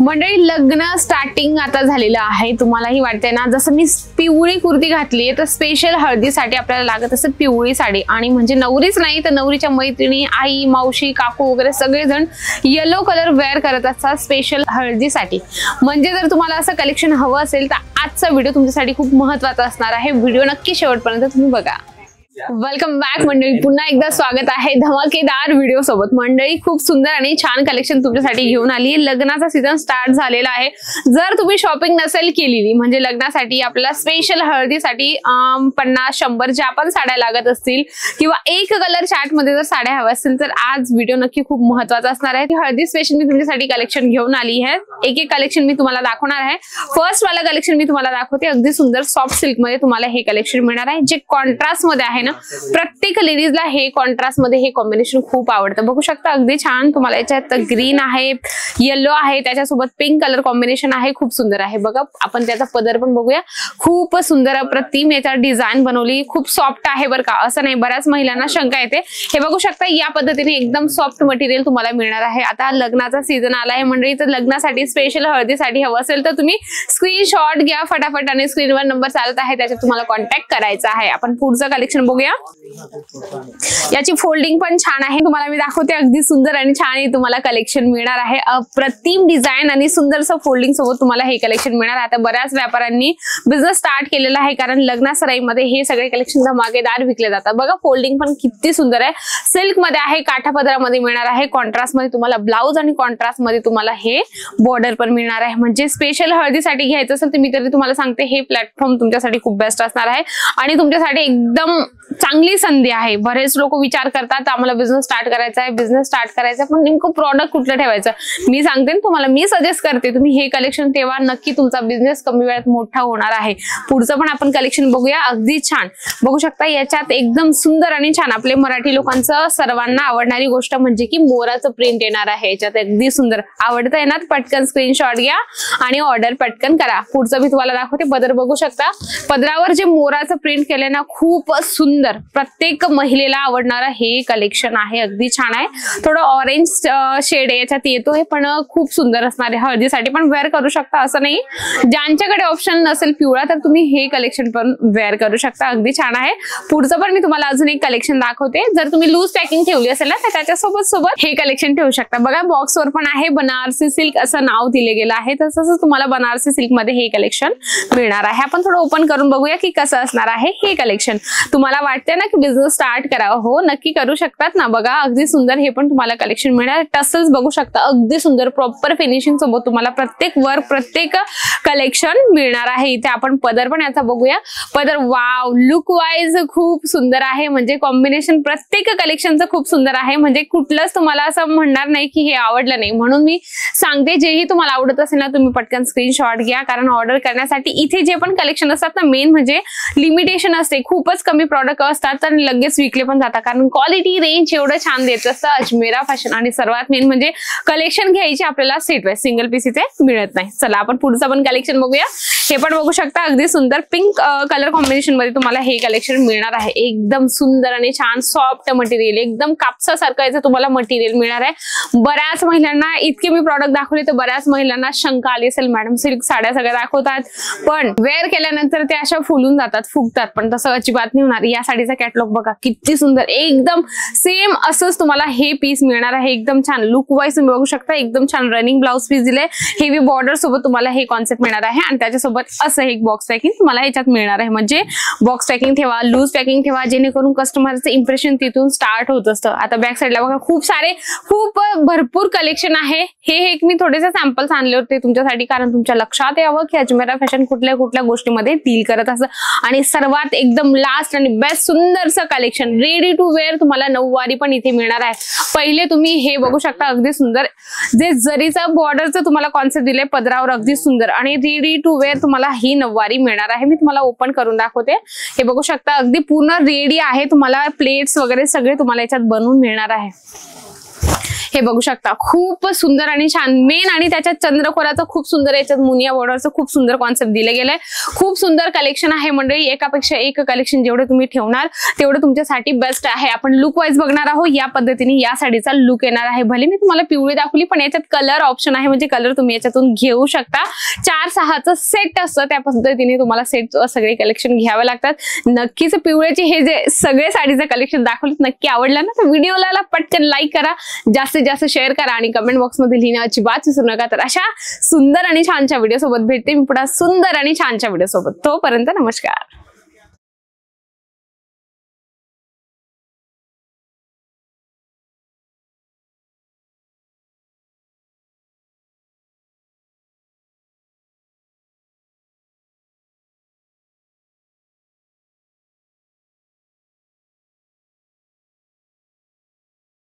मंडळी लग्न स्टार्टिंग आता झालेलं आहे, तुम्हालाही वाटते ना जसं मी पिवळी कुर्ती घातली आहे तर स्पेशल हळदीसाठी आपल्याला लागत असं पिवळी साडी, आणि म्हणजे नवरीच नाही तर नवरीच्या मैत्रिणी, आई, मावशी, काकू वगैरे सगळेजण येलो कलर वेअर करत असतात स्पेशल हळदीसाठी। म्हणजे जर तुम्हाला असं कलेक्शन हवं असेल तर आजचा व्हिडिओ तुमच्यासाठी खूप महत्त्वाचा असणार आहे, व्हिडिओ नक्की शेवटपर्यंत तुम्ही बघा। वेलकम बॅक मंडळी, पुन्हा एकदा स्वागत आहे धमाकेदार व्हिडिओ सोबत। मंडळी खूप सुंदर आणि छान कलेक्शन तुमच्यासाठी घेऊन आली आहे। लग्नाचा सीझन स्टार्ट झालेला आहे, जर तुम्ही शॉपिंग नसेल केलेली म्हणजे लग्नासाठी आपल्याला स्पेशल हळदीसाठी 50-100 ज्या पण साड्या लागत असतील किंवा एक कलर चार्ट मध्ये जर साड्या हव्या असतील तर आज व्हिडिओ नक्की खूप महत्त्वाचा असणार आहे। हळदी स्पेशल मी तुमच्यासाठी कलेक्शन घेऊन आली आहे, एक कलेक्शन मी तुम्हाला दाखवणार आहे। फर्स्ट वाला कलेक्शन मी तुम्हाला दाखवते, अगदी सुंदर सॉफ्ट सिल्क मध्ये तुम्हाला हे कलेक्शन मिळणार आहे, जे कॉन्ट्रास्ट मध्ये आहे ना। प्रत्येक लेडीजला हे कॉन्ट्रास्ट मध्ये हे कॉम्बिनेशन खूप आवडतं। बघू शकता अगदी छान तुम्हाला याच्यात ग्रीन आहे, येलो आहे, त्याच्यासोबत पिंक कलर कॉम्बिनेशन आहे, खूप सुंदर आहे। बघा आपण त्याचा पदर पण बघूया, खूप सुंदर अप्रतिम याचा डिझाइन बनवली, खूप सॉफ्ट आहे बरं का, असं नाही बऱ्याच महिलांना शंका येते। हे बघू शकता या पद्धतीने एकदम सॉफ्ट मटेरियल तुम्हाला मिळणार आहे। आता लग्नाचा सीझन आला आहे मंडळी, तर लग्नासाठी स्पेशल हळदीसाठी हवं असेल तर तुम्ही स्क्रीनशॉट घ्या फटाफट आणि स्क्रीनवर नंबर चालत आहे त्याच्यात तुम्हाला कॉन्टॅक्ट करायचा आहे। आपण पुढचं कलेक्शन बघूया। याची फोल्डिंग पण छान आहे, तुम्हाला मी दाखवते अगदी सुंदर आणि छान तुम्हाला कलेक्शन मिळणार आहे। अप्रतिम डिझाइन आणि सुंदरसं फोल्डिंग सोबत तुम्हाला हे कलेक्शन मिळणार आहे। आता बऱ्याच व्यापाऱ्यांनी बिझनेस स्टार्ट केलेला आहे, कारण लग्नासराईमध्ये हे सगळे कलेक्शन धमाकेदार विकले जातात। बघा फोल्डिंग पण किती सुंदर आहे, सिल्क मध्ये आहे, काठापदरामध्ये मिळणार आहे, कॉन्ट्रास्ट मध्ये तुम्हाला ब्लाउज आणि कॉन्ट्रास्ट मध्ये तुम्हाला हे बॉर्डर पण मिळणार आहे। म्हणजे स्पेशल हळदीसाठी घ्यायचं असेल तर मी तरी तुम्हाला सांगते हे प्लॅटफॉर्म तुमच्यासाठी खूप बेस्ट असणार आहे आणि तुमच्यासाठी एकदम चांगली संधी आहे। बरेच लोक विचार करतात आम्हाला बिझनेस स्टार्ट करायचा आहे, पण नेमकं प्रॉडक्ट कुठलं ठेवायचं। मी सांगते तुम्हाला, मी सजेस्ट करते तुम्ही हे कलेक्शन ठेवा, नक्की तुमचा बिझनेस कमी वेळात मोठा होणार आहे। पुढचं पण आपण कलेक्शन बघूया, अगदी छान बघू शकता याच्यात एकदम सुंदर आणि छान आपले मराठी लोकांचं सर्वांना आवडणारी गोष्ट म्हणजे की मोराचं प्रिंट येणार आहे याच्यात, अगदी सुंदर। आवडतंय ना, पटकन स्क्रीनशॉट घ्या आणि ऑर्डर पटकन करा। पुढचं मी तुम्हाला दाखवते, पदर बघू शकता, पदरावर जे मोराचं प्रिंट केलंय ना खूप सुंदर, प्रत्येक महिलेला आवडणारा हे कलेक्शन आहे, अगदी छान आहे। थोडं ऑरेंज शेड याच्यात येतोय पण खूप सुंदर असणार आहे, हळदीसाठी पण वेअर करू शकता, असं नाही ज्यांच्याकडे ऑप्शन नसेल पिवळा तर तुम्ही हे कलेक्शन पण वेअर करू शकता, अगदी छान आहे। पुढचं पण मी तुम्हाला अजून एक कलेक्शन दाखवते, जर तुम्ही लूज पॅकिंग ठेवली असेल ना तर त्याच्यासोबत हे कलेक्शन ठेवू शकता। बघा बॉक्सवर पण आहे बनारसी सिल्क असं नाव दिले गेलं आहे, तसंच तुम्हाला बनारसी सिल्क मध्ये हे कलेक्शन मिळणार आहे। आपण थोडं ओपन करून बघूया की कसं असणार आहे हे कलेक्शन। तुम्हाला वाटते ना की बिझनेस स्टार्ट करावं, हो नक्की करू शकतात ना। बघा अगदी सुंदर हे पण तुम्हाला कलेक्शन मिळणार, टसल्स बघू शकता अगदी सुंदर प्रॉपर फिनिशिंग सोबत तुम्हाला प्रत्येक वर्क प्रत्येक कलेक्शन मिळणार आहे। इथे आपण पदर पण याचा बघूया, पदर वाव लुक वाईज खूप सुंदर आहे, म्हणजे कॉम्बिनेशन प्रत्येक कलेक्शनचं खूप सुंदर आहे, म्हणजे कुठलंच तुम्हाला असं म्हणणार नाही की हे आवडलं नाही। म्हणून मी सांगते जेही तुम्हाला आवडत असेल ना तुम्ही पटकन स्क्रीनशॉट घ्या, कारण ऑर्डर करण्यासाठी इथे जे पण कलेक्शन असतात ना मेन म्हणजे लिमिटेशन असते, खूपच कमी प्रॉडक्ट असतात तर लगेच विकले पण जातात, कारण क्वालिटी रेंज एवढं छान देत असतं अजमेरा फॅशन। आणि सर्वात मेन म्हणजे कलेक्शन घ्यायची आपल्याला सेट वाईज, सिंगल पीस इथे मिळत नाही। चला आपण पुढचं पण कलेक्शन बघूया। हे पण बघू शकता अगदी सुंदर पिंक कलर कॉम्बिनेशन मध्ये तुम्हाला हे कलेक्शन मिळणार आहे, एकदम सुंदर आणि छान सॉफ्ट मटेरियल, एकदम कापसासारखं याचं तुम्हाला मटेरियल मिळणार आहे। बऱ्याच महिलांना इतके मी प्रॉडक्ट दाखवले तर बऱ्याच महिलांना शंका आली असेल मॅडम सिल्क साड्या सगळ्या दाखवतात पण वेअर केल्यानंतर ते अशा फुलून जातात, फुगतात, पण तसं अजिबात नाही होणार। या साडीचा कॅटलॉग बघा किती सुंदर, एकदम सेम असंच तुम्हाला हे पीस मिळणार आहे, एकदम छान लुक वाईज तुम्ही बघू शकता, एकदम छान रनिंग ब्लाउज पीस दिले, हेवी बॉर्डर सोबत तुम्हाला हे कॉन्सेप्ट मिळणार आहे आणि त्याच्यासोबत असं एक बॉक्स पॅकिंग तुम्हाला याच्यात मिळणार आहे। म्हणजे बॉक्स पॅकिंग ठेवा, लूज पॅकिंग ठेवा, जेणेकरून कस्टमरचं इम्प्रेशन तिथून स्टार्ट होत असतं। आता बॅक साईडला बघा खूप भरपूर कलेक्शन आहे, हे मी थोडेसे सॅम्पल्स आणले होते तुमच्यासाठी, कारण तुमच्या लक्षात यावं की अजमेरा फॅशन कुठल्या गोष्टीमध्ये डील करत असतं। आणि सर्वात एकदम लास्ट आणि बेस्ट सुंदरसं कलेक्शन रेडी टू वेअर तुम्हाला नऊवारी पण इथे मिळणार आहे। पहिले तुम्ही हे बघू शकता अगदी सुंदर, जे जरीचा बॉर्डरचं तुम्हाला कॉन्सेप्ट दिले पदरावर, अगदी सुंदर आणि रेडी टू वेअर तुम्हाला ही नऊवारी मिळणार आहे। मी तुम्हाला ओपन करून दाखवते, हे बघू शकता अगदी पूर्ण रेडी आहे, तुम्हाला प्लेट्स वगैरे सगळे तुम्हाला याच्यात बनवून मिळणार आहे। हे बघू शकता, खूप सुंदर आणि छान मेन, आणि त्याच्यात चंद्रकोराचं खूप सुंदर, याच्यात मुनिया बॉर्डरचं खूप सुंदर कॉन्सेप्ट दिले गेलंय. खूप सुंदर कलेक्शन आहे मंडळी. एकापेक्षा एक कलेक्शन जेवढं तुम्ही ठेवणार तेवढं तुमच्यासाठी बेस्ट आहे. आपण लुक वाईज बघणार आहोत. या पद्धतीने या साडीचा लुक येणार आहे. भले मी तुम्हाला पिवळी दाखवली, पण याच्यात कलर ऑप्शन आहे, म्हणजे कलर तुम्ही याच्यातून घेऊ शकता. 4-6चं सेट असतं, त्या पद्धतीने तुम्हाला सेट सगळे कलेक्शन घ्यावे लागतात. नक्कीच पिवळ्याचे हे जे सगळे साडीचं कलेक्शन दाखवलं नक्की आवडलं ना, तर व्हिडिओला पटकन लाईक करा, जास्तीत जास्त शेअर करा आणि कमेंट बॉक्समध्ये लिहिण्याची बात विसरू नका. तर अशा सुंदर आणि छानच्या व्हिडिओ सोबत भेटते मी पुन्हा सुंदर आणि छानच्या व्हिडिओ सोबत. तोपर्यंत नमस्कार.